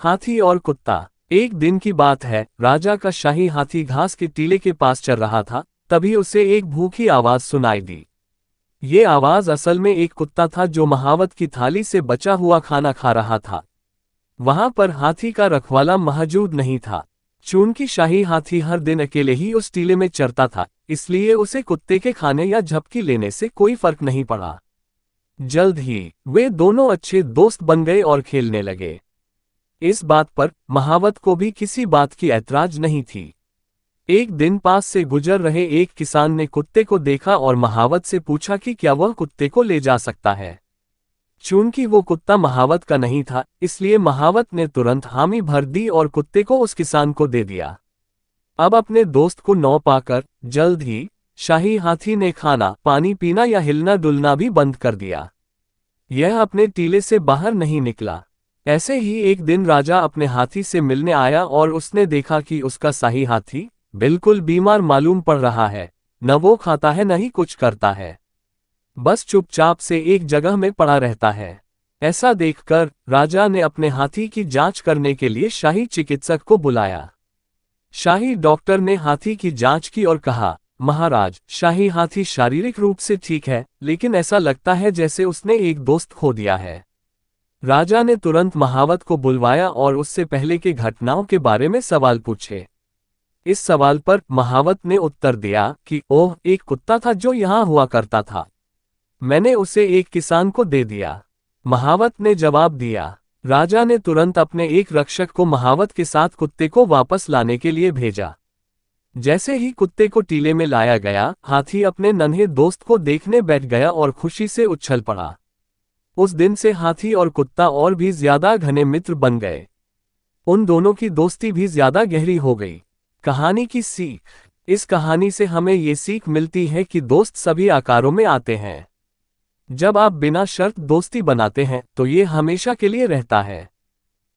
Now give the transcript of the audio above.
हाथी और कुत्ता। एक दिन की बात है, राजा का शाही हाथी घास के टीले के पास चल रहा था। तभी उसे एक भूखी आवाज सुनाई दी। ये आवाज असल में एक कुत्ता था जो महावत की थाली से बचा हुआ खाना खा रहा था। वहां पर हाथी का रखवाला मौजूद नहीं था। चूंकि शाही हाथी हर दिन अकेले ही उस टीले में चरता था, इसलिए उसे कुत्ते के खाने या झपकी लेने से कोई फर्क नहीं पड़ा। जल्द ही वे दोनों अच्छे दोस्त बन गए और खेलने लगे। इस बात पर महावत को भी किसी बात की ऐतराज नहीं थी। एक दिन पास से गुजर रहे एक किसान ने कुत्ते को देखा और महावत से पूछा कि क्या वह कुत्ते को ले जा सकता है। चूंकि वो कुत्ता महावत का नहीं था, इसलिए महावत ने तुरंत हामी भर दी और कुत्ते को उस किसान को दे दिया। अब अपने दोस्त को नौ पाकर जल्द ही शाही हाथी ने खाना, पानी पीना या हिलना डुलना भी बंद कर दिया। यह अपने टीले से बाहर नहीं निकला। ऐसे ही एक दिन राजा अपने हाथी से मिलने आया और उसने देखा कि उसका शाही हाथी बिल्कुल बीमार मालूम पड़ रहा है। न वो खाता है न ही कुछ करता है, बस चुपचाप से एक जगह में पड़ा रहता है। ऐसा देखकर राजा ने अपने हाथी की जांच करने के लिए शाही चिकित्सक को बुलाया। शाही डॉक्टर ने हाथी की जांच की और कहा, महाराज, शाही हाथी शारीरिक रूप से ठीक है, लेकिन ऐसा लगता है जैसे उसने एक दोस्त खो दिया है। राजा ने तुरंत महावत को बुलवाया और उससे पहले की घटनाओं के बारे में सवाल पूछे। इस सवाल पर महावत ने उत्तर दिया कि ओह, एक कुत्ता था जो यहाँ हुआ करता था। मैंने उसे एक किसान को दे दिया। महावत ने जवाब दिया। राजा ने तुरंत अपने एक रक्षक को महावत के साथ कुत्ते को वापस लाने के लिए भेजा। जैसे ही कुत्ते को टीले में लाया गया, हाथी अपने नन्हे दोस्त को देखने बैठ गया और खुशी से उछल पड़ा। उस दिन से हाथी और कुत्ता और भी ज्यादा घने मित्र बन गए। उन दोनों की दोस्ती भी ज्यादा गहरी हो गई। कहानी की सीख। इस कहानी से हमें ये सीख मिलती है कि दोस्त सभी आकारों में आते हैं। जब आप बिना शर्त दोस्ती बनाते हैं तो ये हमेशा के लिए रहता है।